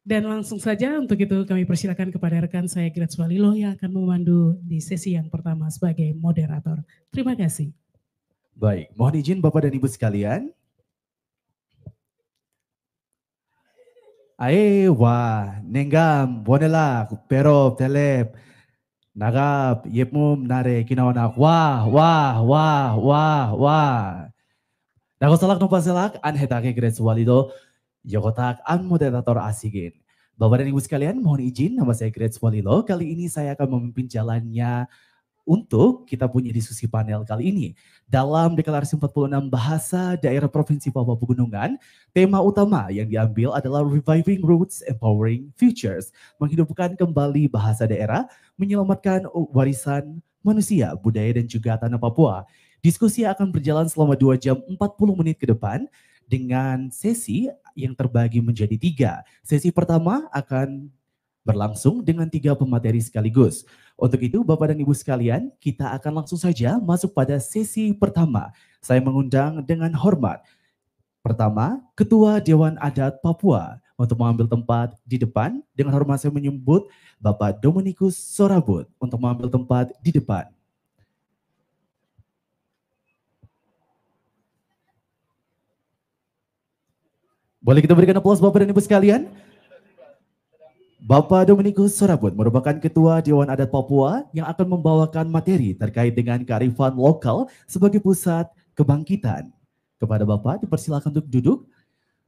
Dan langsung saja untuk itu kami persilakan kepada rekan saya Grace Walilo yang akan memandu di sesi yang pertama sebagai moderator. Terima kasih. Baik, mohon izin Bapak dan Ibu sekalian. Wah, nenggam, bonelak, pero, telep, nagap, yepmum, nare, kinawanak, wah, wah, wah, wah, wah. Nagosalak numpaselak, anhetake Grace Walido, Yokotak, an moderator asigin. Bapak dan Ibu sekalian, mohon izin, nama saya Grace Walilo. Kali ini saya akan memimpin jalannya untuk kita punya diskusi panel kali ini. Dalam Deklarasi 46 Bahasa Daerah Provinsi Papua Pegunungan, tema utama yang diambil adalah Reviving Roots, Empowering Futures, menghidupkan kembali bahasa daerah, menyelamatkan warisan manusia, budaya, dan juga tanah Papua. Diskusi akan berjalan selama 2 jam 40 menit ke depan dengan sesi yang terbagi menjadi 3. Sesi pertama akan berlangsung dengan 3 pemateri sekaligus. Untuk itu, Bapak dan Ibu sekalian, kita akan langsung saja masuk pada sesi pertama. Saya mengundang dengan hormat. Pertama, Ketua Dewan Adat Papua untuk mengambil tempat di depan. Dengan hormat saya menyebut Bapak Dominikus Sorabut untuk mengambil tempat di depan. Boleh kita berikan aplaus Bapak dan Ibu sekalian? Bapak Dominikus Sorabut merupakan Ketua Dewan Adat Papua yang akan membawakan materi terkait dengan kearifan lokal sebagai pusat kebangkitan. Kepada Bapak dipersilakan untuk duduk.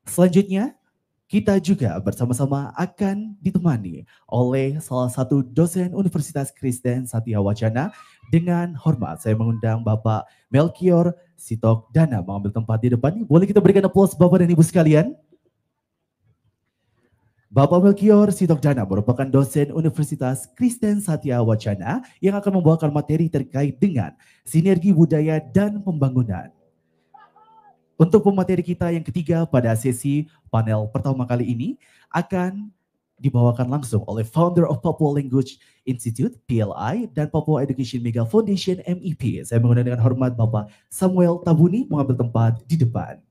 Selanjutnya, kita juga bersama-sama akan ditemani oleh salah satu dosen Universitas Kristen Satya Wacana. Dengan hormat saya mengundang Bapak Melkior Sitok Dana mengambil tempat di depan. Boleh kita berikan aplaus Bapak dan Ibu sekalian? Bapak Melkior Sitok Dana merupakan dosen Universitas Kristen Satya Wacana yang akan membawakan materi terkait dengan sinergi budaya dan pembangunan. Untuk pemateri kita yang ketiga pada sesi panel pertama kali ini akan dibawakan langsung oleh founder of Papua Language Institute PLI dan Papua Education Mega Foundation MEP. Saya mengundang dengan hormat Bapak Samuel Tabuni mengambil tempat di depan.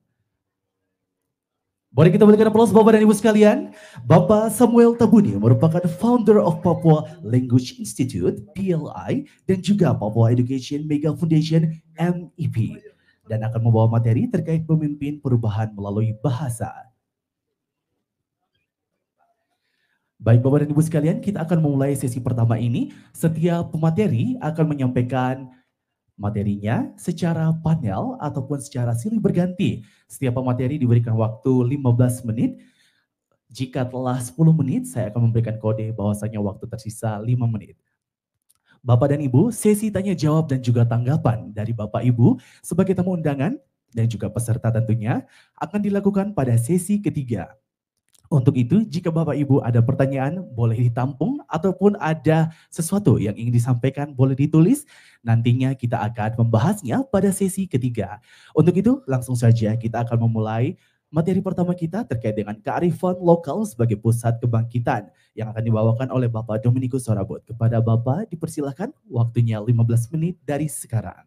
Boleh kita berikan aplaus Bapak dan Ibu sekalian. Bapak Samuel Tabuni merupakan founder of Papua Language Institute PLI dan juga Papua Education Mega Foundation MEP. Dan akan membawa materi terkait pemimpin perubahan melalui bahasa. Baik Bapak dan Ibu sekalian, kita akan memulai sesi pertama ini. Setiap pemateri akan menyampaikan materinya secara panel ataupun secara silih berganti. Setiap pemateri diberikan waktu 15 menit. Jika telah 10 menit, saya akan memberikan kode bahwasanya waktu tersisa 5 menit. Bapak dan Ibu, sesi tanya jawab dan juga tanggapan dari Bapak Ibu sebagai tamu undangan dan juga peserta tentunya akan dilakukan pada sesi ketiga. Untuk itu, jika Bapak Ibu ada pertanyaan, boleh ditampung ataupun ada sesuatu yang ingin disampaikan, boleh ditulis. Nantinya kita akan membahasnya pada sesi ketiga. Untuk itu, langsung saja kita akan memulai materi pertama kita terkait dengan kearifan lokal sebagai pusat kebangkitan yang akan dibawakan oleh Bapak Dominikus Sorabut. Kepada Bapak dipersilakan waktunya 15 menit dari sekarang.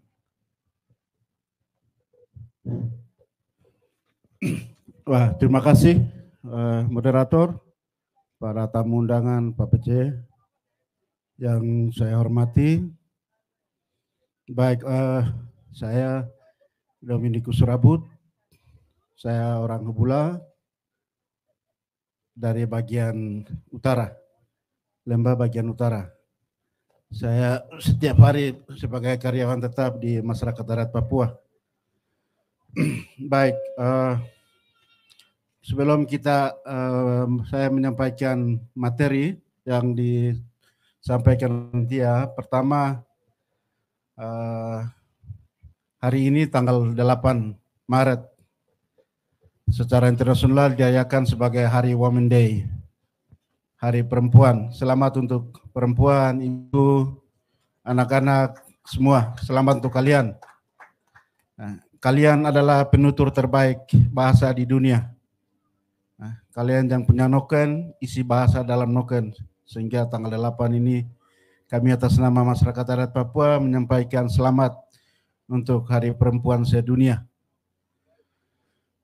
Wah, terima kasih moderator, para tamu undangan Pak PC yang saya hormati. Baik, saya Dominikus Sorabut. Saya orang Hubula dari bagian utara, Lembah bagian utara. Saya setiap hari sebagai karyawan tetap di masyarakat adat Papua. Baik, sebelum saya menyampaikan materi yang disampaikan nanti ya. Pertama, hari ini tanggal 8 Maret secara internasional dirayakan sebagai Hari Women Day, Hari Perempuan. Selamat untuk perempuan, ibu, anak-anak, semua. Selamat untuk kalian. Nah, kalian adalah penutur terbaik bahasa di dunia. Nah, kalian yang punya noken, isi bahasa dalam noken. Sehingga tanggal 8 ini kami atas nama masyarakat adat Papua menyampaikan selamat untuk Hari Perempuan sedunia.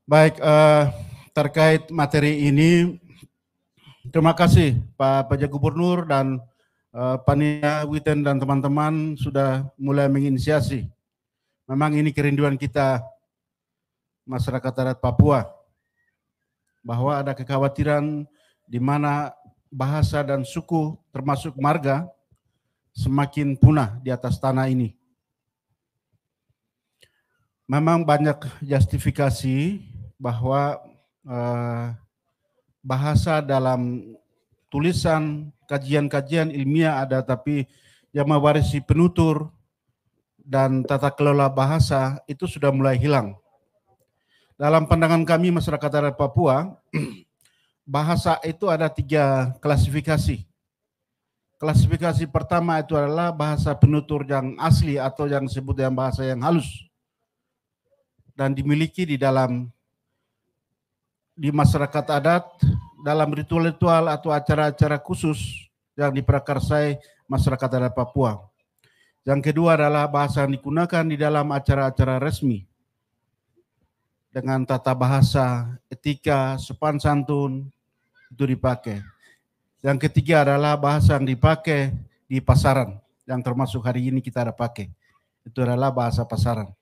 Baik, terkait materi ini, Terima kasih Pak Pj Gubernur dan Panitia Witen dan teman-teman sudah mulai menginisiasi. Memang ini kerinduan kita masyarakat adat Papua, bahwa ada kekhawatiran di mana bahasa dan suku termasuk marga semakin punah di atas tanah ini. Memang banyak justifikasi bahwa bahasa dalam tulisan, kajian-kajian ilmiah ada, tapi yang mewarisi penutur dan tata kelola bahasa itu sudah mulai hilang. Dalam pandangan kami masyarakat adat Papua, bahasa itu ada 3 klasifikasi. Klasifikasi pertama itu adalah bahasa penutur yang asli atau yang disebut dengan bahasa yang halus dan dimiliki di masyarakat adat dalam ritual-ritual atau acara-acara khusus yang diprakarsai masyarakat adat Papua. Yang kedua adalah bahasa yang digunakan di dalam acara-acara resmi dengan tata bahasa, etika, sopan santun itu dipakai. Yang ketiga adalah bahasa yang dipakai di pasaran, yang termasuk hari ini kita ada pakai. Itu adalah bahasa pasaran.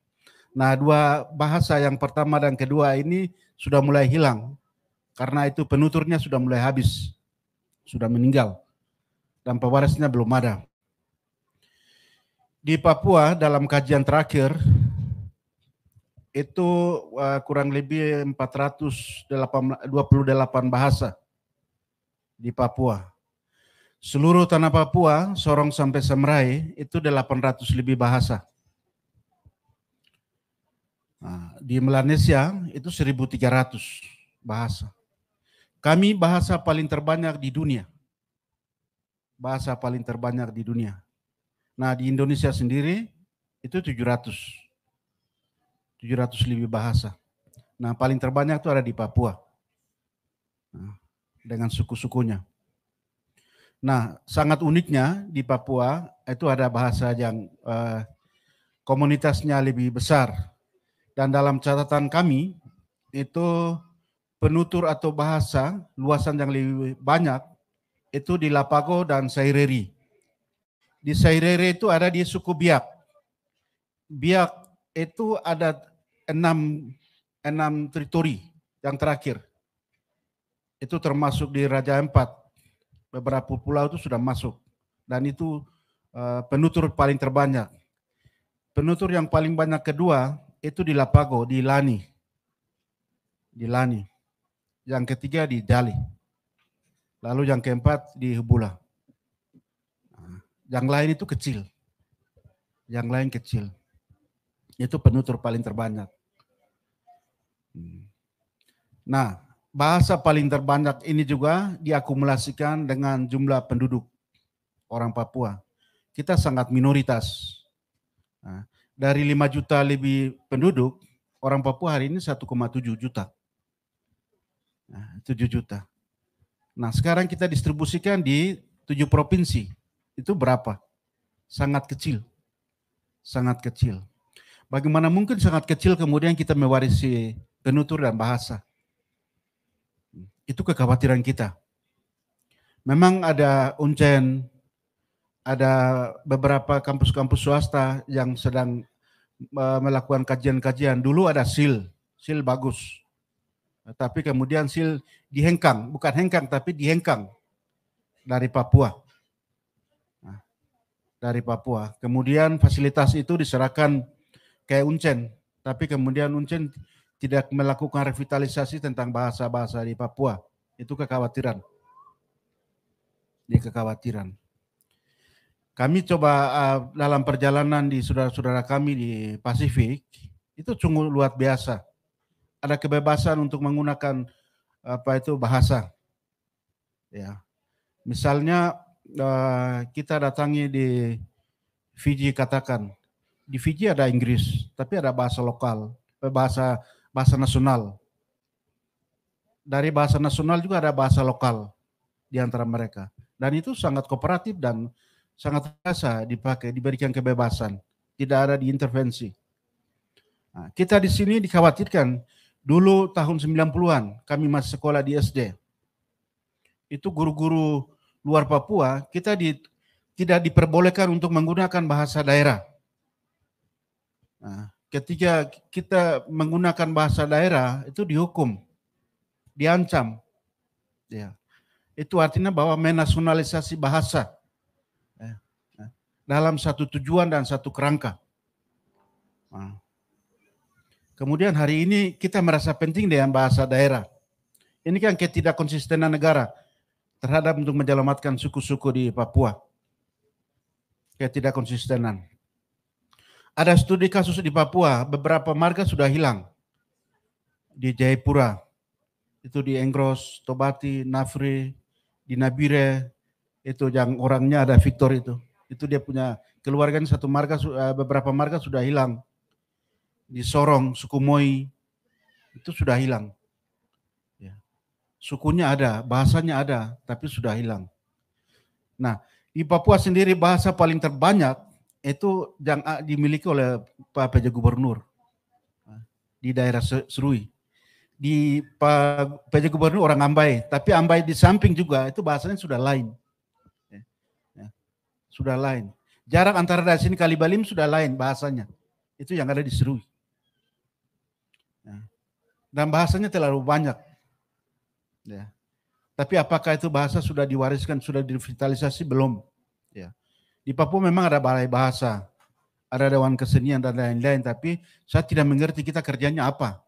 Nah, 2 bahasa yang pertama dan kedua ini sudah mulai hilang, karena itu penuturnya sudah mulai habis, sudah meninggal, dan pewarisnya belum ada. Di Papua dalam kajian terakhir, itu kurang lebih 428 bahasa di Papua. Seluruh tanah Papua, Sorong sampai Semerai, itu 800 lebih bahasa. Nah, di Melanesia itu 1.300 bahasa. Kami bahasa paling terbanyak di dunia. Bahasa paling terbanyak di dunia. Nah, di Indonesia sendiri itu 700 lebih bahasa. Nah, paling terbanyak itu ada di Papua. Nah, dengan suku-sukunya. Nah, sangat uniknya di Papua itu ada bahasa yang komunitasnya lebih besar. Dan dalam catatan kami itu penutur atau bahasa luasan yang lebih banyak itu di Lapago dan Saireri. Di Saireri itu ada di suku Biak. Biak itu ada 6 teritori yang terakhir. Itu termasuk di Raja Ampat. Beberapa pulau itu sudah masuk. Dan itu penutur paling terbanyak. Penutur yang paling banyak kedua itu di Lapago, di Lani. Di Lani. Yang ketiga di Dali. Lalu yang keempat di Hubula. Yang lain itu kecil. Yang lain kecil. Itu penutur paling terbanyak. Nah, bahasa paling terbanyak ini juga diakumulasikan dengan jumlah penduduk orang Papua. Kita sangat minoritas. Nah, dari 5 juta lebih penduduk, orang Papua hari ini 1,7 juta. Nah, 7 juta. Nah, sekarang kita distribusikan di 7 provinsi. Itu berapa? Sangat kecil. Sangat kecil. Bagaimana mungkin sangat kecil kemudian kita mewarisi penutur dan bahasa? Itu kekhawatiran kita. Memang ada Uncen, ada beberapa kampus-kampus swasta yang sedang melakukan kajian-kajian. Dulu ada SIL bagus. Tapi kemudian SIL dihengkang, bukan hengkang tapi dihengkang dari Papua. Nah, dari Papua. Kemudian fasilitas itu diserahkan ke Uncen, tapi kemudian Uncen tidak melakukan revitalisasi tentang bahasa-bahasa di Papua. Itu kekhawatiran. Kekhawatiran. Kami coba dalam perjalanan di saudara-saudara kami di Pasifik, itu sungguh luar biasa. Ada kebebasan untuk menggunakan bahasa. Ya. Misalnya kita datangi di Fiji, katakan di Fiji ada Inggris, tapi ada bahasa lokal, bahasa nasional. Dari bahasa nasional juga ada bahasa lokal di antara mereka. Dan itu sangat kooperatif dan sangat biasa dipakai, diberikan kebebasan, tidak ada diintervensi. Nah, kita di sini dikhawatirkan. Dulu tahun 90-an kami masih sekolah di SD. itu guru-guru luar Papua, kita tidak diperbolehkan untuk menggunakan bahasa daerah. Nah, ketika kita menggunakan bahasa daerah, itu dihukum, diancam. Ya. Itu artinya bahwa menasionalisasi bahasa dalam satu tujuan dan satu kerangka. Nah. Kemudian hari ini kita merasa penting dengan bahasa daerah. Ini kan ketidakkonsistenan negara terhadap untuk menyelamatkan suku-suku di Papua. Ketidakkonsistenan. Ada studi kasus di Papua, beberapa marga sudah hilang. Di Jayapura, itu di Engros, Tobati, Nafri, di Nabire, itu yang orangnya ada Victor itu. Itu dia punya keluarganya satu marga, beberapa marga sudah hilang. Di Sorong, suku Moi, itu sudah hilang. Ya. Sukunya ada, bahasanya ada, tapi sudah hilang. Nah, di Papua sendiri bahasa paling terbanyak itu yang dimiliki oleh Pak PJ Gubernur di daerah Serui. Di Pak PJ Gubernur orang Ambai, tapi Ambai di samping juga itu bahasanya sudah lain. Sudah lain. Jarak antara dari sini Kalibalim sudah lain bahasanya. Itu yang ada di Serui. Dan bahasanya terlalu banyak. Ya. Tapi apakah itu bahasa sudah diwariskan, sudah direvitalisasi? Belum. Ya. Di Papua memang ada balai bahasa, ada dewan kesenian dan lain-lain, tapi saya tidak mengerti kita kerjanya apa.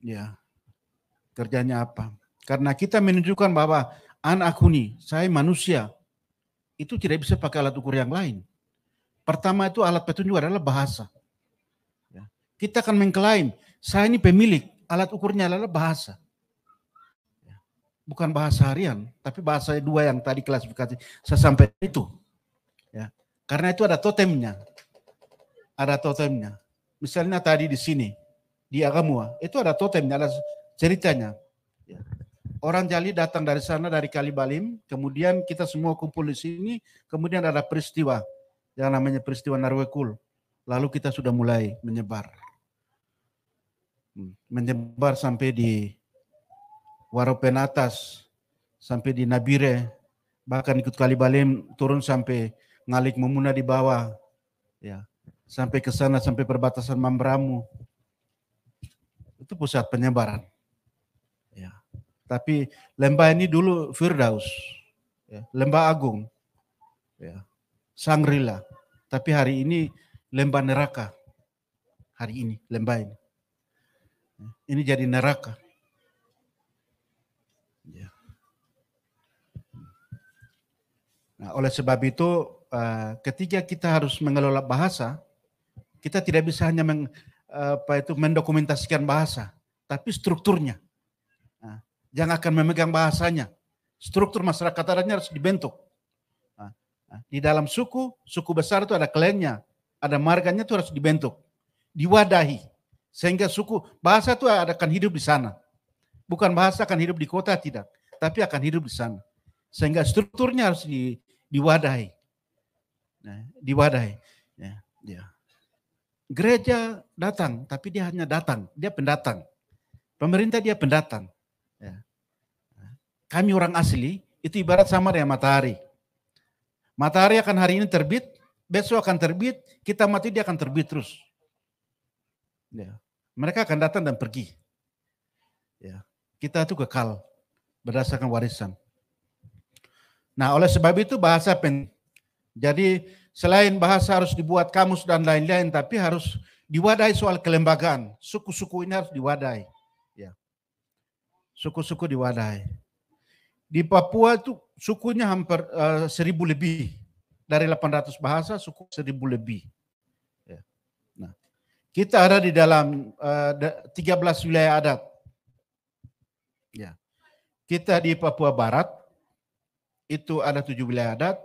Ya. Kerjanya apa? Karena kita menunjukkan bahwa anak aku nih, saya manusia, itu tidak bisa pakai alat ukur yang lain. Pertama itu alat petunjuk adalah bahasa. Ya. Kita akan mengklaim, saya ini pemilik, alat ukurnya adalah bahasa. Ya. Bukan bahasa harian, tapi bahasa dua yang tadi klasifikasi saya sampaikan itu. Ya. Karena itu ada totemnya. Ada totemnya. Misalnya tadi di sini, di Agamua, itu ada totemnya, ada ceritanya. Ya. Orang Jali datang dari sana, dari Kalibalim, kemudian kita semua kumpul di sini, kemudian ada peristiwa, yang namanya peristiwa Narwekul. Lalu kita sudah mulai menyebar. Menyebar sampai di Waropen atas, sampai di Nabire, bahkan ikut Kalibalim turun sampai Ngalik Memuna di bawah, ya, sampai ke sana, sampai perbatasan Mambramu. Itu pusat penyebaran. Ya. Tapi lembah ini dulu Firdaus, ya, lembah agung, ya, Sangrila. Tapi hari ini lembah neraka. Hari ini lembah ini. Ini jadi neraka. Ya. Nah, oleh sebab itu, ketika kita harus mengelola bahasa, kita tidak bisa hanya mendokumentasikan bahasa, tapi strukturnya. Nah, jangan akan memegang bahasanya. Struktur masyarakat adatnya harus dibentuk. Di dalam suku besar itu ada klannya, ada marganya itu harus dibentuk, diwadahi. Sehingga bahasa itu akan hidup di sana. Bukan bahasa akan hidup di kota, tidak. Tapi akan hidup di sana. Sehingga strukturnya harus diwadahi. Nah, diwadahi. Ya. Gereja datang, tapi dia hanya datang. Dia pendatang. Pemerintah dia pendatang. Ya. Kami orang asli, itu ibarat sama dengan matahari. Matahari akan hari ini terbit, besok akan terbit, kita mati dia akan terbit terus. Ya. Mereka akan datang dan pergi. Ya. Kita itu kekal berdasarkan warisan. Nah, oleh sebab itu bahasa penting. Jadi selain bahasa harus dibuat kamus dan lain-lain, tapi harus diwadahi soal kelembagaan. Suku-suku ini harus diwadahi. Ya. Suku-suku diwadahi. Di Papua itu sukunya hampir 1000 lebih. Dari 800 bahasa, suku 1000 lebih. Ya. Nah, kita ada di dalam 13 wilayah adat. Ya. Kita di Papua Barat, itu ada 7 wilayah adat.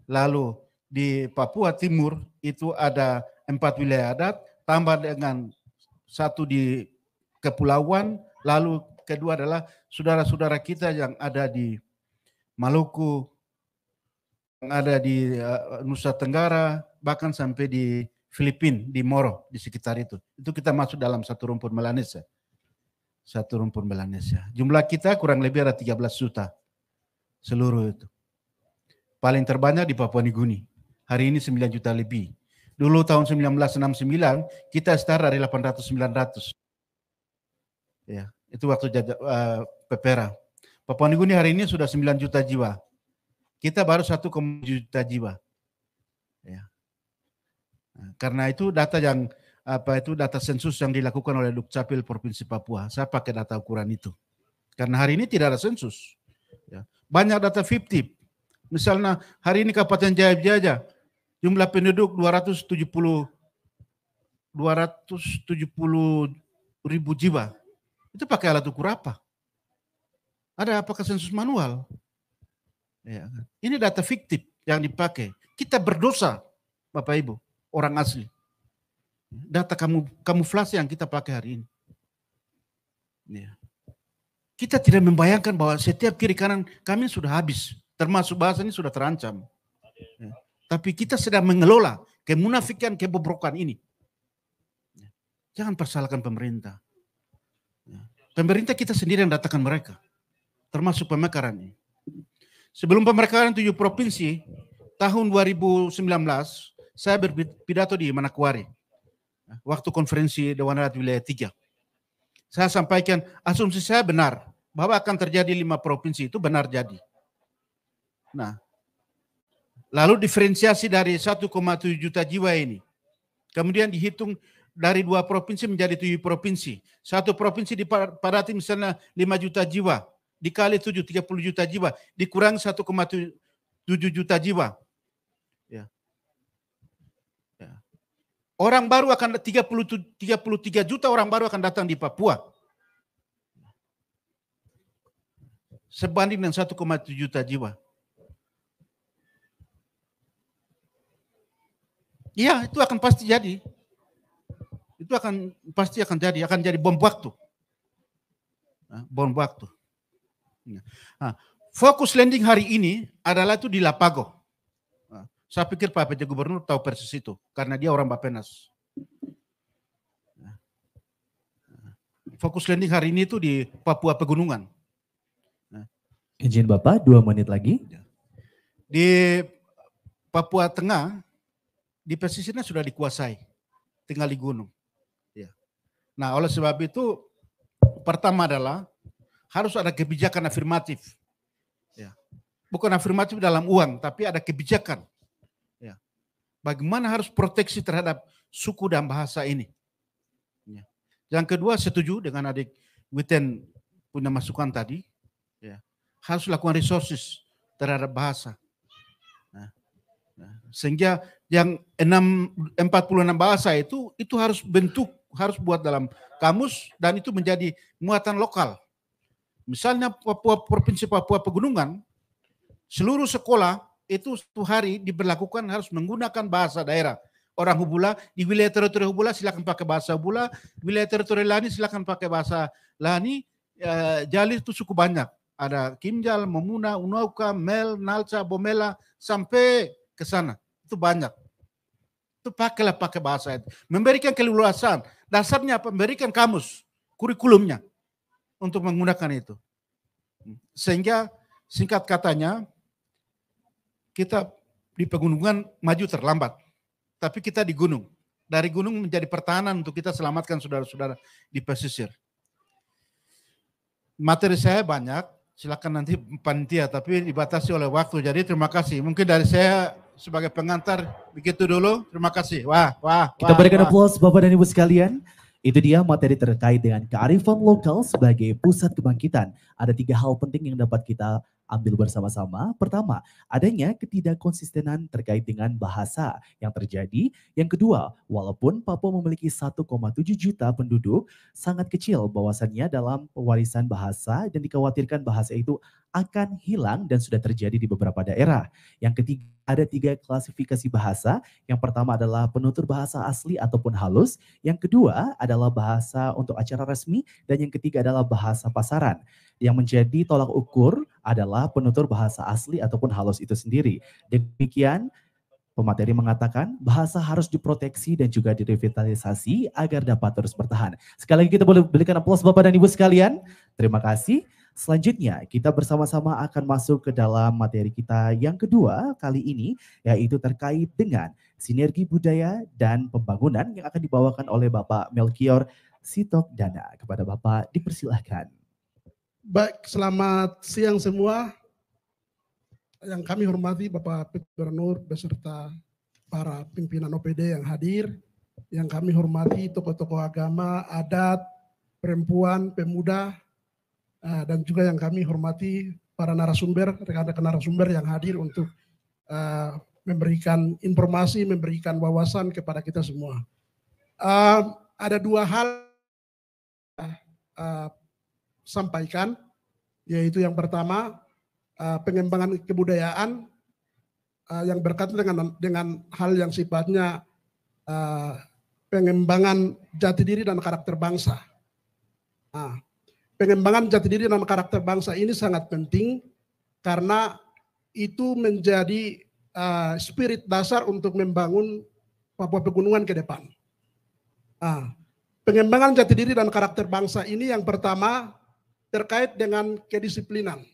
Lalu di Papua Timur, itu ada 4 wilayah adat. Tambah dengan 1 di Kepulauan. Lalu kedua adalah saudara-saudara kita yang ada di Maluku, yang ada di Nusa Tenggara, bahkan sampai di Filipina, di Moro, di sekitar itu. Itu kita masuk dalam satu rumpun Melanesia. satu rumpun Melanesia. Jumlah kita kurang lebih ada 13 juta seluruh itu. Paling terbanyak di Papua Nugini. Hari ini 9 juta lebih. Dulu tahun 1969 kita start dari 800-900. Ya, itu waktu Pepera. Papua Nugini hari ini sudah 9 juta jiwa. Kita baru 1,7 juta jiwa. Ya. Nah, karena itu data yang data sensus yang dilakukan oleh Dukcapil Provinsi Papua. Saya pakai data ukuran itu. Karena hari ini tidak ada sensus. Ya. Banyak data fiktif. Misalnya hari ini Kabupaten Jayapura jumlah penduduk 270 ribu jiwa. Itu pakai alat ukur apa? Ada apakah sensus manual? Ya. Ini data fiktif yang dipakai. Kita berdosa, Bapak Ibu, orang asli. Data kamuflase yang kita pakai hari ini. Ya. Kita tidak membayangkan bahwa setiap kiri kanan kami sudah habis. Termasuk bahasa ini sudah terancam. Ya. Tapi kita sedang mengelola kemunafikan, kebobrokan ini. Ya. Jangan persalahkan pemerintah. Ya. Pemerintah kita sendiri yang datangkan mereka. Termasuk pemekaran ini. Sebelum pemekaran 7 provinsi, tahun 2019, saya berpidato di Manokwari. Waktu konferensi Dewan Rakyat Wilayah 3. Saya sampaikan asumsi saya benar bahwa akan terjadi 5 provinsi itu benar jadi. Nah, lalu diferensiasi dari 1,7 juta jiwa ini. Kemudian dihitung dari 2 provinsi menjadi 7 provinsi. 1 provinsi dipadati misalnya 5 juta jiwa. Dikali 7, 30 juta jiwa. Dikurangi 1,7 juta jiwa. Ya. Orang baru akan 33 juta orang baru akan datang di Papua. Sebanding dengan 1,7 juta jiwa. Iya, itu akan pasti jadi. Itu pasti akan jadi bom waktu. Bom waktu. Nah, fokus landing hari ini adalah itu di Lapago. Saya pikir Pak PJ Gubernur tahu persis itu, karena dia orang Bappenas. Fokus landing hari ini itu di Papua Pegunungan. Izin Bapak, 2 menit lagi. Di Papua Tengah, di pesisirnya sudah dikuasai, tinggal di gunung. Ya. Nah, oleh sebab itu, pertama adalah harus ada kebijakan afirmatif. Ya. Bukan afirmatif dalam uang, tapi ada kebijakan. Bagaimana harus proteksi terhadap suku dan bahasa ini. Ya. Yang kedua, setuju dengan adik Witen punya masukan tadi. Ya. Harus lakukan resources terhadap bahasa. Sehingga yang 46 bahasa itu harus harus buat dalam kamus dan itu menjadi muatan lokal. Misalnya Provinsi Papua Pegunungan, seluruh sekolah itu 1 hari diberlakukan harus menggunakan bahasa daerah. Orang Hubula, di wilayah teritori Hubula silakan pakai bahasa Hubula, wilayah teritori Lani silakan pakai bahasa Lani, Jali itu suku banyak. Ada Kimjal, Momuna, Unauka, Mel, Nalca, Bomela, sampai ke sana. Itu banyak. Itu pakai bahasa itu. Memberikan keleluasan. Dasarnya apa? Memberikan kamus, kurikulumnya untuk menggunakan itu. Sehingga singkat katanya, kita di pegunungan maju terlambat, tapi kita di gunung. Dari gunung menjadi pertahanan untuk kita selamatkan saudara-saudara di pesisir. Materi saya banyak, silakan nanti panitia, tapi dibatasi oleh waktu. Jadi terima kasih. Mungkin dari saya sebagai pengantar begitu dulu. Terima kasih. Kita berikan aplaus Bapak dan Ibu sekalian. Itu dia materi terkait dengan kearifan lokal sebagai pusat kebangkitan. Ada 3 hal penting yang dapat kita ambil bersama-sama. Pertama, adanya ketidakkonsistenan terkait dengan bahasa yang terjadi. Yang kedua, walaupun Papua memiliki 1,7 juta penduduk, sangat kecil bahwasannya dalam pewarisan bahasa dan dikhawatirkan bahasa itu akan hilang dan sudah terjadi di beberapa daerah. Yang ketiga, ada 3 klasifikasi bahasa. Yang pertama adalah penutur bahasa asli ataupun halus. Yang kedua adalah bahasa untuk acara resmi. Dan yang ketiga adalah bahasa pasaran. Yang menjadi tolak ukur adalah penutur bahasa asli ataupun halus itu sendiri. Demikian Pemateri mengatakan bahasa harus diproteksi dan juga direvitalisasi agar dapat terus bertahan. Sekali lagi kita boleh berikan aplaus Bapak dan Ibu sekalian. Terima kasih. Selanjutnya kita bersama-sama akan masuk ke dalam materi kita yang kedua kali ini, yaitu terkait dengan sinergi budaya dan pembangunan yang akan dibawakan oleh Bapak Melkior Sitokdana. Kepada Bapak dipersilahkan. Baik, selamat siang semua. Yang kami hormati Bapak Gubernur beserta para pimpinan OPD yang hadir, yang kami hormati tokoh-tokoh agama, adat, perempuan, pemuda, dan juga yang kami hormati para narasumber, rekan-rekan narasumber yang hadir untuk memberikan informasi, memberikan wawasan kepada kita semua. Ada dua hal sampaikan, yaitu yang pertama, pengembangan kebudayaan yang berkaitan dengan hal yang sifatnya pengembangan jati diri dan karakter bangsa. Pengembangan jati diri dan karakter bangsa ini sangat penting karena itu menjadi spirit dasar untuk membangun Papua Pegunungan ke depan. Pengembangan jati diri dan karakter bangsa ini yang pertama terkait dengan kedisiplinan.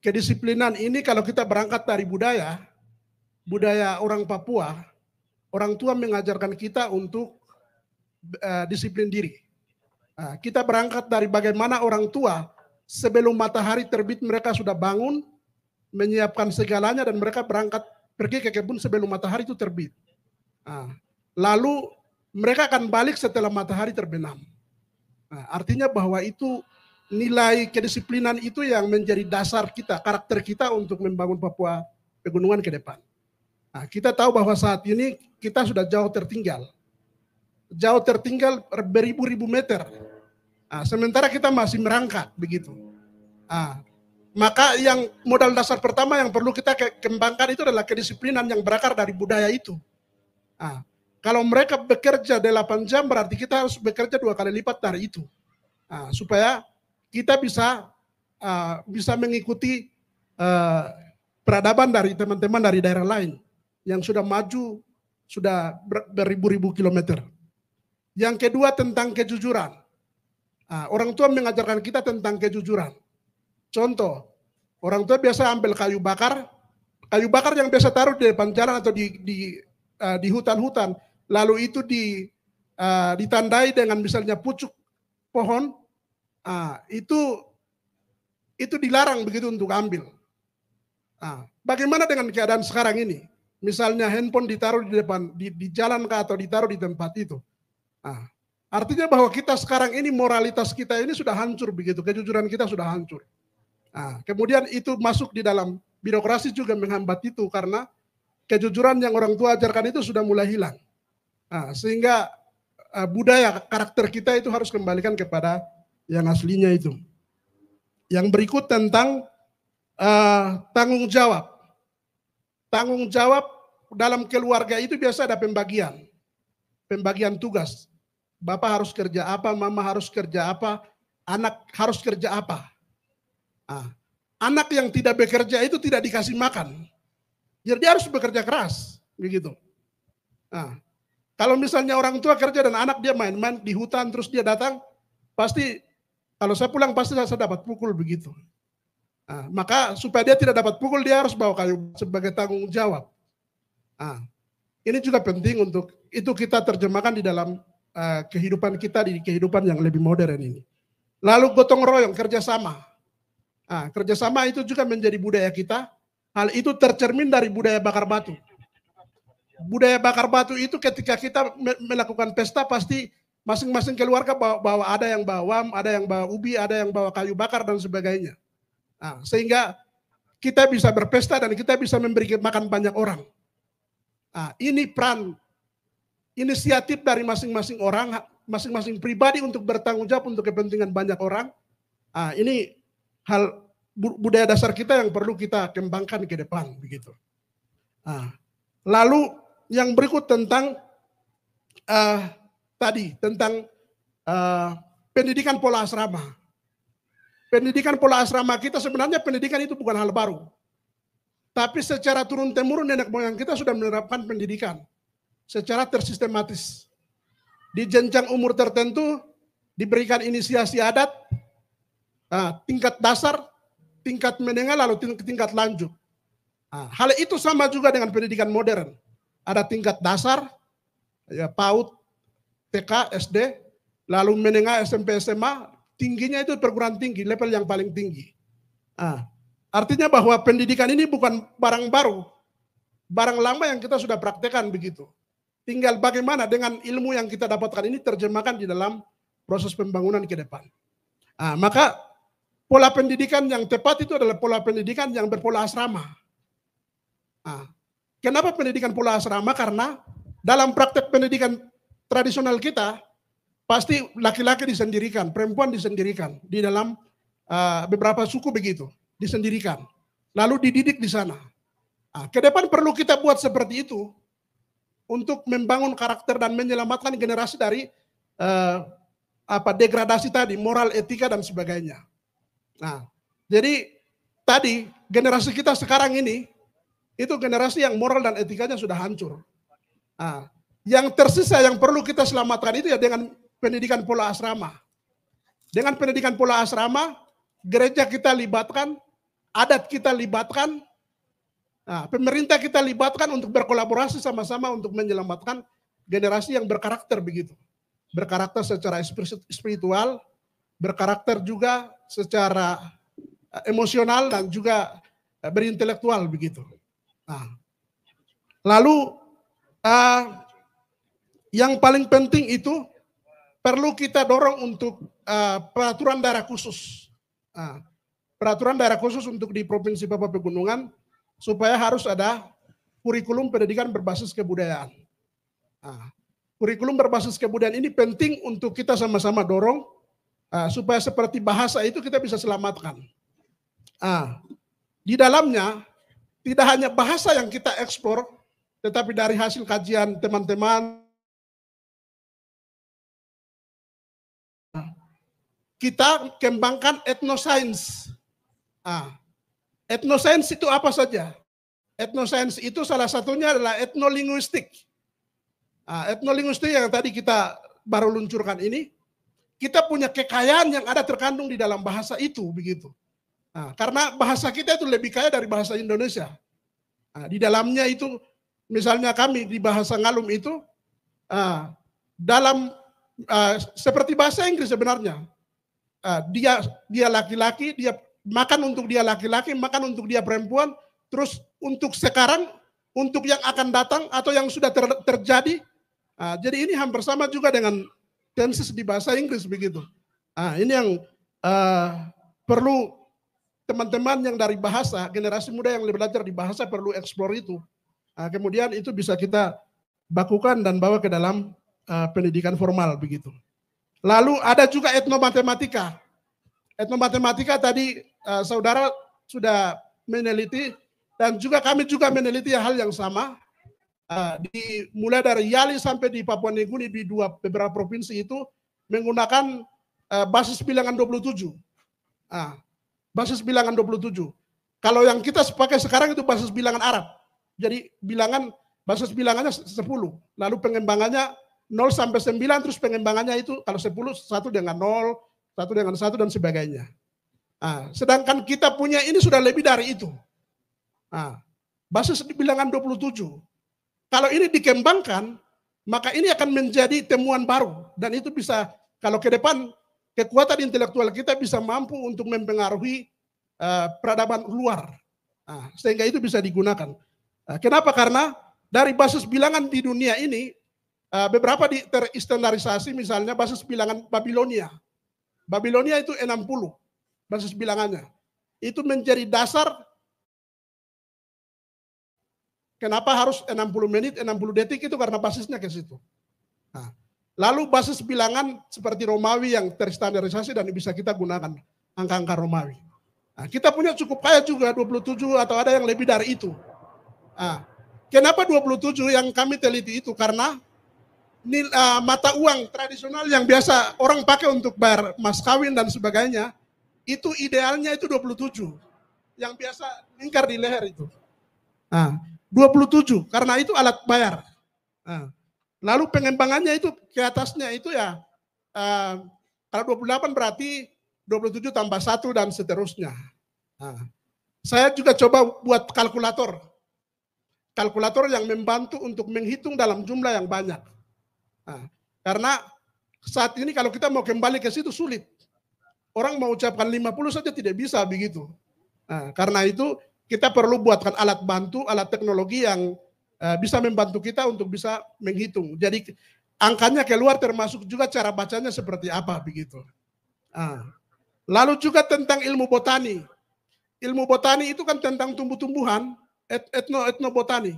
Kedisiplinan ini kalau kita berangkat dari budaya orang Papua, orang tua mengajarkan kita untuk disiplin diri. Kita berangkat dari bagaimana orang tua sebelum matahari terbit mereka sudah bangun, menyiapkan segalanya dan mereka berangkat pergi ke kebun sebelum matahari itu terbit. Lalu mereka akan balik setelah matahari terbenam. Artinya bahwa itu nilai kedisiplinan itu yang menjadi dasar kita, karakter kita untuk membangun Papua Pegunungan ke depan. Kita tahu bahwa saat ini kita sudah jauh tertinggal beribu-ribu meter. Sementara kita masih merangkak begitu. Maka yang modal dasar pertama yang perlu kita kembangkan itu adalah kedisiplinan yang berakar dari budaya itu. Kalau mereka bekerja 8 jam berarti kita harus bekerja 2 kali lipat dari itu. Supaya kita bisa mengikuti peradaban dari teman-teman dari daerah lain yang sudah maju sudah beribu-ribu kilometer. Yang kedua tentang kejujuran. Orang tua mengajarkan kita tentang kejujuran. Contoh, orang tua biasa ambil kayu bakar yang biasa taruh di depan jalan atau di hutan-hutan, lalu itu ditandai dengan misalnya pucuk pohon. Itu dilarang begitu untuk ambil. Bagaimana dengan keadaan sekarang ini? Misalnya handphone ditaruh di depan, di jalan atau ditaruh di tempat itu. Artinya bahwa kita sekarang ini moralitas kita ini sudah hancur begitu, kejujuran kita sudah hancur. Kemudian itu masuk di dalam birokrasi juga menghambat itu karena kejujuran yang orang tua ajarkan itu sudah mulai hilang. Sehingga budaya karakter kita itu harus kembalikan kepada yang aslinya itu. Yang berikut tentang tanggung jawab. Tanggung jawab dalam keluarga itu biasa ada pembagian tugas. Bapak harus kerja apa, mama harus kerja apa, anak harus kerja apa. Anak yang tidak bekerja itu tidak dikasih makan. Jadi dia harus bekerja keras, begitu. Kalau misalnya orang tua kerja dan anak dia main-main di hutan terus dia datang, pasti kalau saya pulang pasti saya dapat pukul begitu. Maka supaya dia tidak dapat pukul dia harus bawa kayu sebagai tanggung jawab. Ini juga penting untuk itu kita terjemahkan di dalam kehidupan kita, di kehidupan yang lebih modern ini. Lalu gotong royong, kerjasama. Kerjasama itu juga menjadi budaya kita. Hal itu tercermin dari budaya bakar batu. Budaya bakar batu itu ketika kita melakukan pesta pasti masing-masing keluarga bawa ada yang bawa wam, ada yang bawa ubi, ada yang bawa kayu bakar dan sebagainya. Sehingga kita bisa berpesta dan kita bisa memberi makan banyak orang. Ini peran inisiatif dari masing-masing orang, masing-masing pribadi untuk bertanggung jawab untuk kepentingan banyak orang. Ini hal budaya dasar kita yang perlu kita kembangkan ke depan begitu. Lalu yang berikut tentang tentang pendidikan pola asrama. Pendidikan pola asrama kita sebenarnya pendidikan itu bukan hal baru. Tapi secara turun-temurun nenek moyang kita sudah menerapkan pendidikan secara tersistematis. Di jenjang umur tertentu diberikan inisiasi adat, tingkat dasar, tingkat menengah, lalu tingkat lanjut. Hal itu sama juga dengan pendidikan modern. Ada tingkat dasar, ya, PAUD, TK, SD, lalu menengah, SMP, SMA, tingginya itu perguruan tinggi, level yang paling tinggi. Artinya bahwa pendidikan ini bukan barang baru, barang lama yang kita sudah praktekkan begitu. Tinggal bagaimana dengan ilmu yang kita dapatkan ini terjemahkan di dalam proses pembangunan ke depan. Maka pola pendidikan yang tepat itu adalah pola pendidikan yang berpola asrama. Kenapa pendidikan pola asrama? Karena dalam praktek pendidikan tradisional kita, pasti laki-laki disendirikan, perempuan disendirikan di dalam beberapa suku begitu, disendirikan. Lalu dididik di sana. Ke depan perlu kita buat seperti itu untuk membangun karakter dan menyelamatkan generasi dari degradasi tadi, moral, etika dan sebagainya. Jadi tadi generasi kita sekarang ini itu generasi yang moral dan etikanya sudah hancur. Yang tersisa yang perlu kita selamatkan itu ya dengan pendidikan pola asrama. Dengan pendidikan pola asrama, gereja kita libatkan, adat kita libatkan, pemerintah kita libatkan untuk berkolaborasi sama-sama untuk menyelamatkan generasi yang berkarakter begitu. Berkarakter secara spiritual, berkarakter juga secara emosional dan juga berintelektual begitu. Lalu yang paling penting itu perlu kita dorong untuk peraturan daerah khusus. Peraturan daerah khusus untuk di Provinsi Papua Pegunungan supaya harus ada kurikulum pendidikan berbasis kebudayaan. Kurikulum berbasis kebudayaan ini penting untuk kita sama-sama dorong supaya seperti bahasa itu kita bisa selamatkan. Di dalamnya tidak hanya bahasa yang kita ekspor, tetapi dari hasil kajian teman-teman kita kembangkan etnosains. Etnosains itu apa saja? Etnosains itu salah satunya adalah etnolinguistik. Etnolinguistik yang tadi kita baru luncurkan ini, kita punya kekayaan yang ada terkandung di dalam bahasa itu begitu. Karena bahasa kita itu lebih kaya dari bahasa Indonesia. Di dalamnya itu, misalnya kami di bahasa Ngalum itu, dalam seperti bahasa Inggris sebenarnya. Dia laki-laki, dia makan untuk dia laki-laki, makan untuk dia perempuan, terus untuk sekarang, untuk yang akan datang atau yang sudah terjadi. Jadi ini hampir sama juga dengan tenses di bahasa Inggris begitu. Ini yang perlu teman-teman yang dari bahasa, generasi muda yang belajar di bahasa perlu eksplor itu. Kemudian itu bisa kita bakukan dan bawa ke dalam pendidikan formal begitu. Lalu ada juga etnomatematika. Etnomatematika tadi saudara sudah meneliti dan juga kami juga meneliti hal yang sama. Mulai dari Yali sampai di Papua Nugini di beberapa provinsi itu menggunakan basis bilangan 27. Basis bilangan 27. Kalau yang kita pakai sekarang itu basis bilangan Arab. Jadi basis bilangannya 10. Lalu pengembangannya 0 sampai 9, terus pengembangannya itu kalau 10, 1 dengan 0, 1 dengan 1 dan sebagainya. Sedangkan kita punya ini sudah lebih dari itu. Basis bilangan 27. Kalau ini dikembangkan, maka ini akan menjadi temuan baru. Dan itu bisa, kalau ke depan, kekuatan intelektual kita bisa mampu untuk mempengaruhi peradaban luar. Sehingga itu bisa digunakan. Kenapa? Karena dari basis bilangan di dunia ini, beberapa terstandarisasi, misalnya basis bilangan Babilonia. Babilonia itu 60 basis bilangannya. Itu menjadi dasar kenapa harus 60 menit, 60 detik itu karena basisnya ke situ. Lalu basis bilangan seperti Romawi yang terstandarisasi dan bisa kita gunakan angka-angka Romawi. Kita punya cukup kaya juga 27 atau ada yang lebih dari itu. Kenapa 27 yang kami teliti itu? Karena mata uang tradisional yang biasa orang pakai untuk bayar mas kawin dan sebagainya, itu idealnya itu 27. Yang biasa lingkar di leher itu. Nah, 27 karena itu alat bayar. Nah, lalu pengembangannya itu ke atasnya itu ya kalau 28 berarti 27 tambah 1 dan seterusnya. Nah, saya juga coba buat kalkulator. Kalkulator yang membantu untuk menghitung dalam jumlah yang banyak. Nah, karena saat ini kalau kita mau kembali ke situ sulit. Orang mau ucapkan 50 saja tidak bisa begitu. Nah, karena itu kita perlu buatkan alat bantu, alat teknologi yang bisa membantu kita untuk bisa menghitung. Jadi angkanya keluar termasuk juga cara bacanya seperti apa begitu. Nah, lalu juga tentang ilmu botani. Ilmu botani itu kan tentang tumbuh-tumbuhan, etnobotani.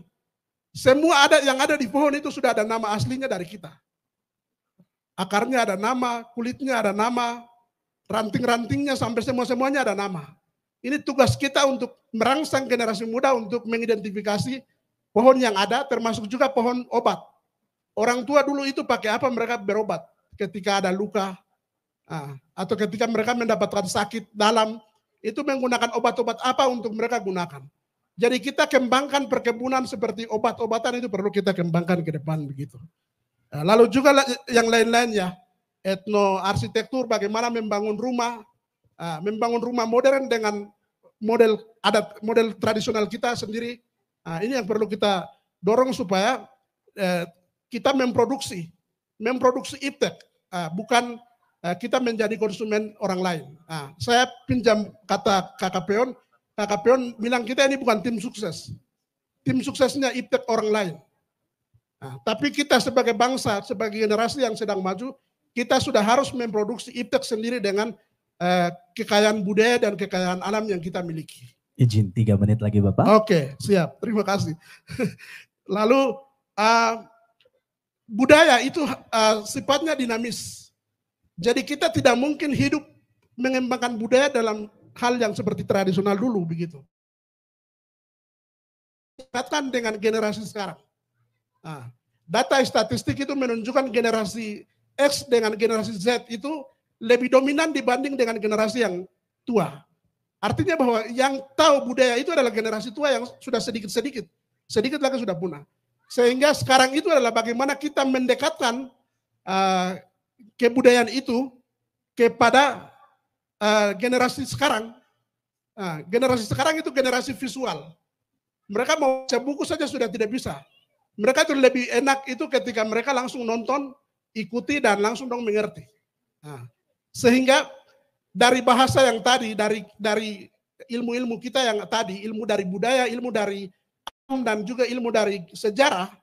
Semua yang ada di pohon itu sudah ada nama aslinya dari kita. Akarnya ada nama, kulitnya ada nama, ranting-rantingnya sampai semuanya ada nama. Ini tugas kita untuk merangsang generasi muda untuk mengidentifikasi pohon yang ada, termasuk juga pohon obat. Orang tua dulu itu pakai apa mereka berobat ketika ada luka, atau ketika mereka mendapatkan sakit dalam, itu menggunakan obat-obat apa untuk mereka gunakan. Jadi kita kembangkan perkebunan seperti obat-obatan itu perlu kita kembangkan ke depan begitu. Lalu juga yang lain-lainnya, etnoarsitektur, bagaimana membangun rumah modern dengan model adat, model tradisional kita sendiri. Ini yang perlu kita dorong supaya kita memproduksi iptek, bukan kita menjadi konsumen orang lain. Saya pinjam kata Kakak Peon bilang kita ini bukan tim sukses. Tim suksesnya iptek orang lain. Tapi kita sebagai bangsa, sebagai generasi yang sedang maju, kita sudah harus memproduksi iptek sendiri dengan kekayaan budaya dan kekayaan alam yang kita miliki. Izin 3 menit lagi Bapak. Oke, siap. Terima kasih. Lalu budaya itu sifatnya dinamis. Jadi kita tidak mungkin hidup mengembangkan budaya dalam hal yang seperti tradisional dulu begitu. Dikatakan dengan generasi sekarang. Data statistik itu menunjukkan generasi X dengan generasi Z itu lebih dominan dibanding dengan generasi yang tua. Artinya bahwa yang tahu budaya itu adalah generasi tua yang sudah sedikit lagi sudah punah. Sehingga sekarang itu adalah bagaimana kita mendekatkan kebudayaan itu kepada generasi sekarang. Generasi sekarang itu generasi visual. Mereka mau baca buku saja sudah tidak bisa. Mereka itu lebih enak itu ketika mereka langsung nonton, ikuti dan langsung dong mengerti. Sehingga dari bahasa yang tadi, dari ilmu-ilmu kita yang tadi, ilmu dari budaya, ilmu dari alam dan juga ilmu dari sejarah,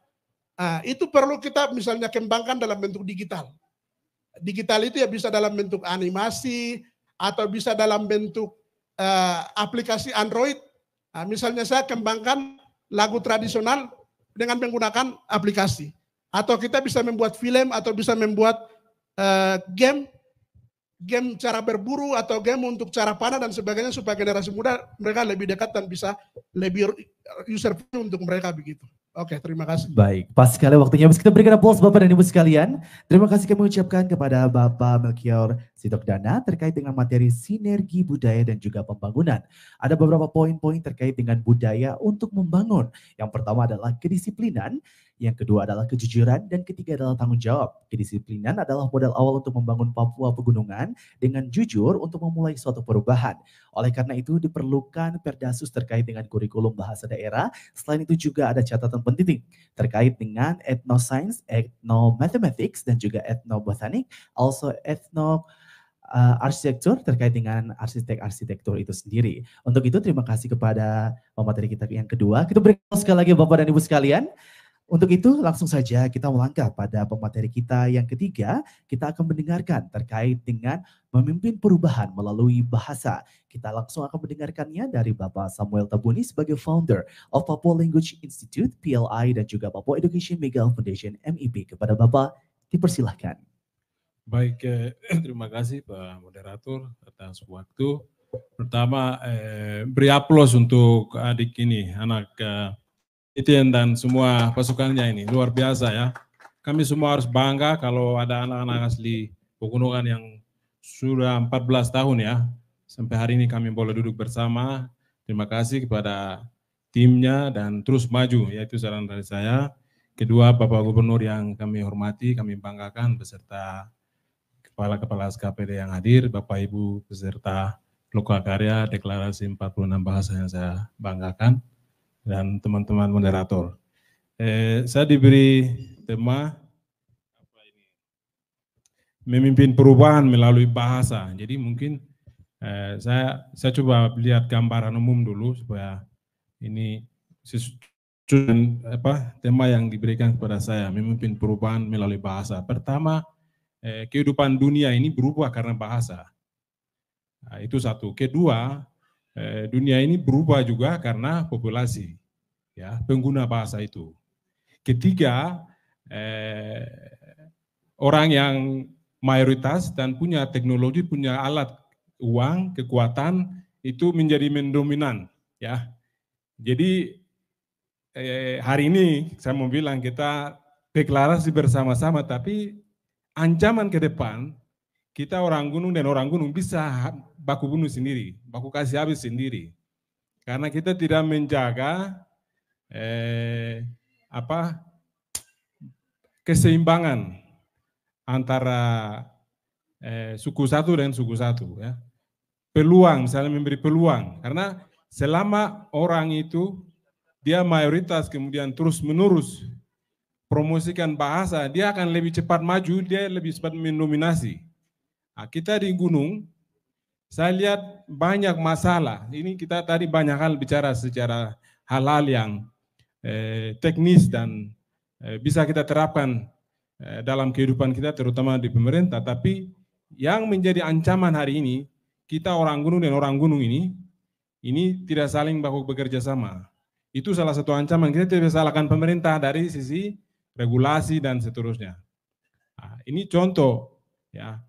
itu perlu kita misalnya kembangkan dalam bentuk digital. Digital itu ya bisa dalam bentuk animasi atau bisa dalam bentuk aplikasi Android. Misalnya saya kembangkan lagu tradisional dengan menggunakan aplikasi. Atau kita bisa membuat film atau bisa membuat game cara berburu atau game untuk cara panah dan sebagainya supaya generasi muda mereka lebih dekat dan bisa lebih user friendly untuk mereka begitu. Oke, terima kasih. Baik, pas sekali waktunya. Kita berikan aplaus Bapak dan Ibu sekalian. Terima kasih kami ucapkan kepada Bapak Melchior Sitokdana terkait dengan materi sinergi budaya dan juga pembangunan. Ada beberapa poin-poin terkait dengan budaya untuk membangun. Yang pertama adalah kedisiplinan, yang kedua adalah kejujuran, dan ketiga adalah tanggung jawab. Kedisiplinan adalah modal awal untuk membangun Papua Pegunungan dengan jujur untuk memulai suatu perubahan. Oleh karena itu diperlukan Perdasus terkait dengan kurikulum bahasa daerah. Selain itu juga ada catatan penting terkait dengan ethnoscience, ethnomathematics, dan juga ethnobotanik, also arsitektur terkait dengan arsitektur itu sendiri. Untuk itu terima kasih kepada pemateri kita yang kedua. Kita berikan sekali lagi Bapak dan Ibu sekalian. Untuk itu langsung saja kita melangkah pada pemateri kita yang ketiga. Kita akan mendengarkan terkait dengan memimpin perubahan melalui bahasa. Kita langsung akan mendengarkannya dari Bapak Samuel Tabuni sebagai founder of Papua Language Institute, PLI, dan juga Papua Education Mega Foundation, MEP. Kepada Bapak, dipersilahkan. Baik, terima kasih Pak Moderator atas waktu. Pertama, beri aplaus untuk adik ini, anak Etienne dan semua pasukannya ini, luar biasa ya. Kami semua harus bangga kalau ada anak-anak asli Pegunungan yang sudah 14 tahun ya. Sampai hari ini kami boleh duduk bersama. Terima kasih kepada timnya dan terus maju, yaitu saran dari saya. Kedua, Bapak Gubernur yang kami hormati, kami banggakan beserta kepala-kepala SKPD yang hadir, Bapak Ibu beserta Lokakarya Deklarasi 46 Bahasa yang saya banggakan, dan teman-teman moderator. Saya diberi tema memimpin perubahan melalui bahasa. Jadi mungkin saya coba lihat gambaran umum dulu supaya ini tema yang diberikan kepada saya, memimpin perubahan melalui bahasa. Pertama, kehidupan dunia ini berubah karena bahasa. Nah, itu satu. Kedua, dunia ini berubah juga karena populasi, ya, pengguna bahasa itu. Ketiga, orang yang mayoritas dan punya teknologi, punya alat, uang, kekuatan itu menjadi mendominan, ya. Jadi hari ini saya mau bilang kita deklarasi bersama-sama, tapi ancaman ke depan kita orang gunung dan orang gunung bisa baku bunuh sendiri, baku kasih habis sendiri, karena kita tidak menjaga keseimbangan antara suku satu dan suku satu, ya. Peluang, misalnya memberi peluang, karena selama orang itu dia mayoritas kemudian terus menerus promosikan bahasa, dia akan lebih cepat maju, dia lebih cepat mendominasi. Nah, kita di gunung, saya lihat banyak masalah. Ini kita tadi banyak hal bicara secara hal-hal yang teknis dan bisa kita terapkan dalam kehidupan kita, terutama di pemerintah. Tapi yang menjadi ancaman hari ini, kita orang gunung dan orang gunung ini tidak saling baku bekerja sama. Itu salah satu ancaman. Kita tidak bisa salahkan pemerintah dari sisi regulasi dan seterusnya. Nah, ini contoh, ya.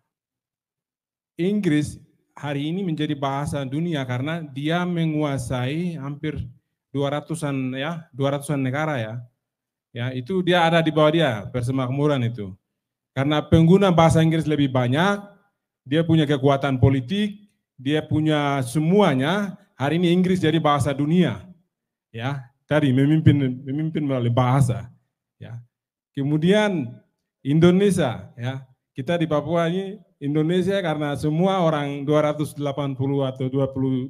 Inggris hari ini menjadi bahasa dunia karena dia menguasai hampir 200-an negara, ya. Ya, itu dia ada di bawah dia, persemakmuran itu. Karena pengguna bahasa Inggris lebih banyak, dia punya kekuatan politik, dia punya semuanya. Hari ini Inggris jadi bahasa dunia, ya. Tadi memimpin melalui bahasa, ya. Kemudian Indonesia, ya. Kita di Papua ini Indonesia karena semua orang 280 atau 270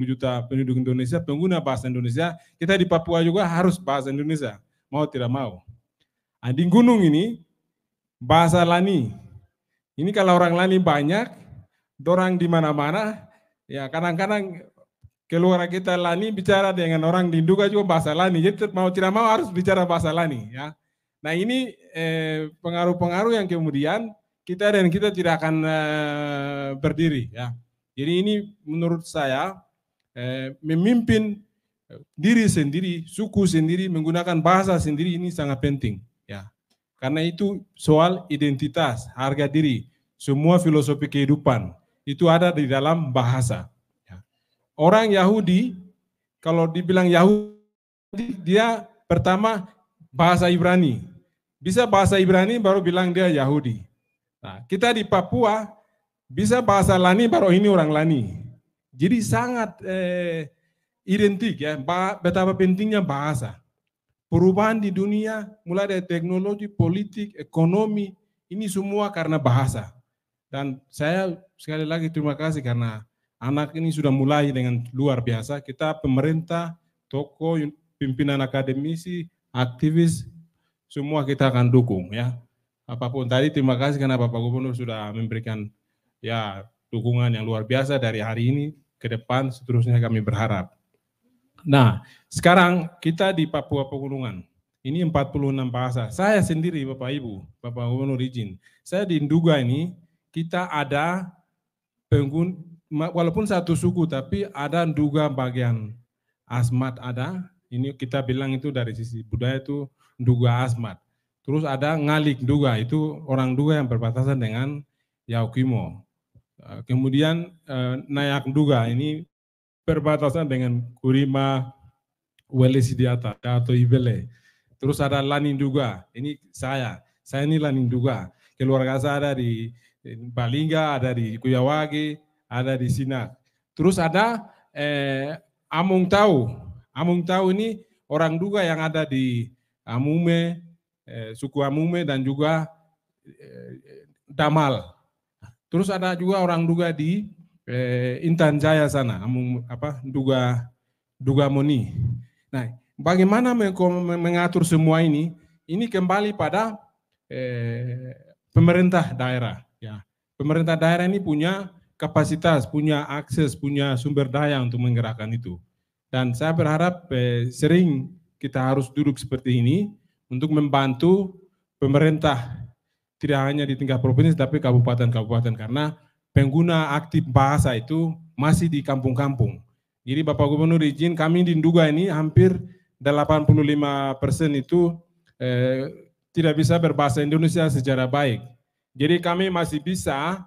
juta penduduk Indonesia pengguna bahasa Indonesia, kita di Papua juga harus bahasa Indonesia, mau tidak mau. Nah, di gunung ini bahasa Lani. Ini kalau orang Lani banyak, orang di mana-mana, ya kadang-kadang keluarga kita Lani bicara dengan orang di Nduga juga bahasa Lani. Jadi mau tidak mau harus bicara bahasa Lani, ya. Nah, ini pengaruh-pengaruh yang kemudian kita tidak akan berdiri, ya. Jadi ini menurut saya memimpin diri sendiri, suku sendiri, menggunakan bahasa sendiri ini sangat penting, ya. Karena itu soal identitas, harga diri, semua filosofi kehidupan itu ada di dalam bahasa, ya. Orang Yahudi, kalau dibilang Yahudi, dia pertama bahasa Ibrani. Bisa bahasa Ibrani baru bilang dia Yahudi. Nah, kita di Papua bisa bahasa Lani baru ini orang Lani. Jadi sangat identik, ya, betapa pentingnya bahasa. Perubahan di dunia mulai dari teknologi, politik, ekonomi, ini semua karena bahasa. Dan saya sekali lagi terima kasih karena anak ini sudah mulai dengan luar biasa. Kita pemerintah, tokoh, pimpinan akademisi, aktivis, semua kita akan dukung, ya. Apapun tadi, terima kasih karena Bapak Gubernur sudah memberikan, ya, dukungan yang luar biasa dari hari ini ke depan, seterusnya kami berharap. Nah, sekarang kita di Papua Pegunungan, ini 46 bahasa. Saya sendiri, Bapak Ibu, Bapak Gubernur izin, saya di Nduga ini, kita ada walaupun satu suku, tapi ada Nduga bagian Asmat ada, ini kita bilang itu dari sisi budaya itu Nduga Asmat. Terus ada Ngalik Nduga, itu orang Nduga yang berbatasan dengan Yaukimo. Kemudian Nayak Nduga, ini berbatasan dengan Kurima, Welesidiata, atau Ibele. Terus ada Lani Nduga, ini saya ini Lani Nduga. Keluarga saya ada di Balingga, ada di Kuyawagi, ada di Sinak. Terus ada Amung Tau. Amung Tau ini orang Duga yang ada di Amume, suku Amume dan juga Damal. Terus ada juga orang Duga di Intan Jaya sana, Duga Moni. Nah, bagaimana mengatur semua ini? Ini kembali pada pemerintah daerah. Ya, pemerintah daerah ini punya kapasitas, punya akses, punya sumber daya untuk menggerakkan itu. Dan saya berharap sering kita harus duduk seperti ini untuk membantu pemerintah, tidak hanya di tingkat provinsi tapi kabupaten-kabupaten, karena pengguna aktif bahasa itu masih di kampung-kampung. Jadi Bapak Gubernur izin, kami di Nduga ini hampir 85% itu tidak bisa berbahasa Indonesia secara baik. Jadi kami masih bisa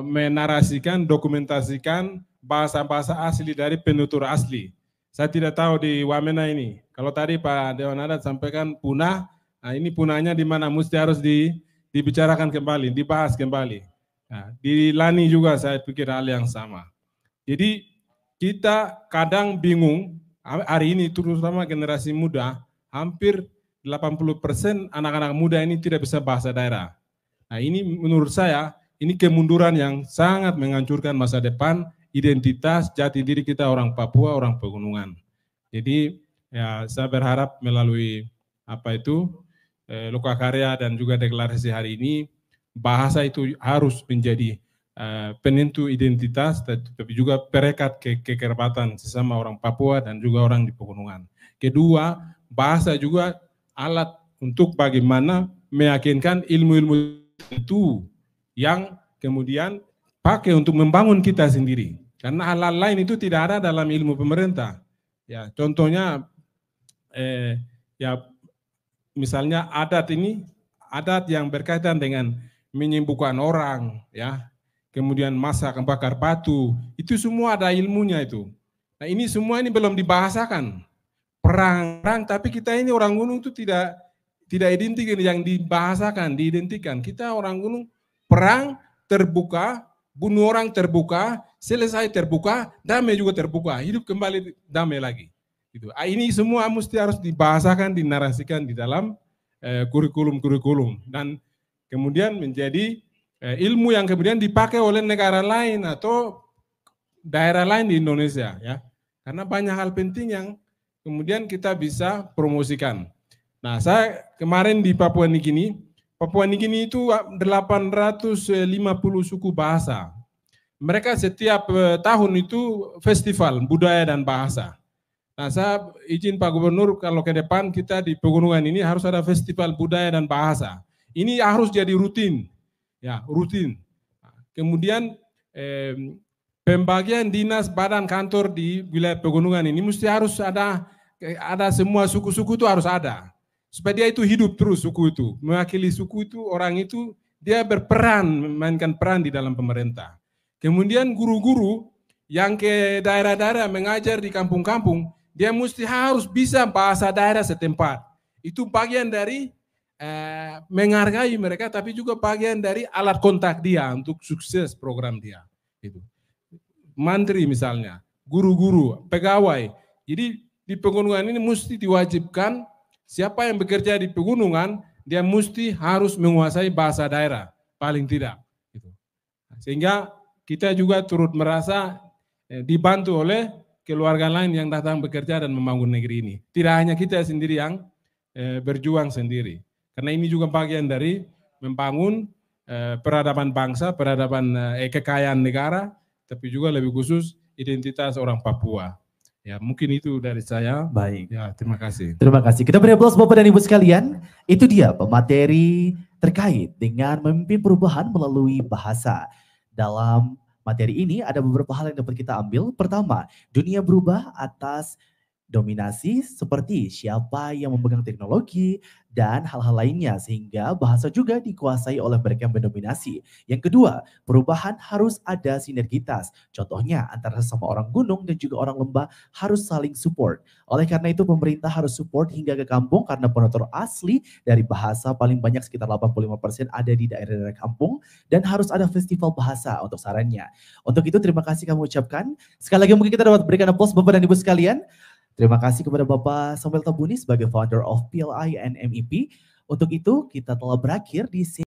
menarasikan, dokumentasikan bahasa-bahasa asli dari penutur asli. Saya tidak tahu di Wamena ini. Kalau tadi Pak Dewan Adat sampaikan punah, nah ini punahnya di mana mesti harus dibicarakan kembali, dibahas kembali. Nah, di Lani juga saya pikir hal yang sama. Jadi kita kadang bingung, hari ini terutama generasi muda, hampir 80% anak-anak muda ini tidak bisa bahasa daerah. Nah ini menurut saya, ini kemunduran yang sangat menghancurkan masa depan, identitas, jati diri kita orang Papua, orang pegunungan. Jadi ya saya berharap melalui Lokakarya dan juga deklarasi hari ini, bahasa itu harus menjadi penentu identitas, tapi juga perekat kekerabatan sesama orang Papua dan juga orang di pegunungan. Kedua, bahasa juga alat untuk bagaimana meyakinkan ilmu-ilmu itu yang kemudian pakai untuk membangun kita sendiri. Karena hal-hal lain itu tidak ada dalam ilmu pemerintah. Ya, contohnya ya misalnya adat yang berkaitan dengan menyembuhkan orang, ya, kemudian masak, bakar batu, itu semua ada ilmunya itu. Nah ini semua ini belum dibahasakan. Perang, tapi kita ini orang gunung itu tidak identik yang dibahasakan, diidentikan. Kita orang gunung perang terbuka, bunuh orang terbuka, selesai terbuka, damai juga terbuka, hidup kembali damai lagi. Gitu. Ini semua mesti harus dibahasakan, dinarasikan di dalam kurikulum dan kemudian menjadi ilmu yang kemudian dipakai oleh negara lain atau daerah lain di Indonesia, ya. Karena banyak hal penting yang kemudian kita bisa promosikan. Nah, saya kemarin di Papua Nugini itu 850 suku bahasa. Mereka setiap tahun itu festival budaya dan bahasa. Nah, saya izin Pak Gubernur kalau ke depan kita di pegunungan ini harus ada festival budaya dan bahasa. Ini harus jadi rutin, ya rutin. Kemudian pembagian dinas badan kantor di wilayah pegunungan ini mesti harus ada semua suku-suku itu harus ada. Supaya dia itu hidup terus suku itu, mewakili suku itu, orang itu dia berperan, memainkan peran di dalam pemerintah. Kemudian guru-guru yang ke daerah-daerah mengajar di kampung-kampung, dia mesti harus bisa bahasa daerah setempat. Itu bagian dari menghargai mereka, tapi juga bagian dari alat kontak dia untuk sukses program dia. Itu. Mantri misalnya, guru-guru, pegawai. Jadi di pegunungan ini mesti diwajibkan siapa yang bekerja di pegunungan, dia mesti harus menguasai bahasa daerah, paling tidak. Gitu. Sehingga kita juga turut merasa dibantu oleh keluarga lain yang datang bekerja dan membangun negeri ini. Tidak hanya kita sendiri yang berjuang sendiri. Karena ini juga bagian dari membangun peradaban bangsa, peradaban kekayaan negara, tapi juga lebih khusus identitas orang Papua. Ya, mungkin itu dari saya. Baik. Ya, terima kasih. Terima kasih. Kita beri aplaus Bapak dan Ibu sekalian. Itu dia pemateri terkait dengan memimpin perubahan melalui bahasa. Dalam materi ini ada beberapa hal yang dapat kita ambil. Pertama, dunia berubah atas dominasi seperti siapa yang memegang teknologi dan hal-hal lainnya sehingga bahasa juga dikuasai oleh mereka yang mendominasi. Yang kedua, perubahan harus ada sinergitas. Contohnya antara sesama orang gunung dan juga orang lembah harus saling support. Oleh karena itu pemerintah harus support hingga ke kampung karena penutur asli dari bahasa paling banyak sekitar 85% ada di daerah-daerah kampung dan harus ada festival bahasa untuk sarannya. Untuk itu terima kasih kami ucapkan. Sekali lagi mungkin kita dapat berikan aplaus Bapak dan Ibu sekalian. Terima kasih kepada Bapak Samuel Tabuni sebagai founder of PLI and MEP. Untuk itu, kita telah berakhir di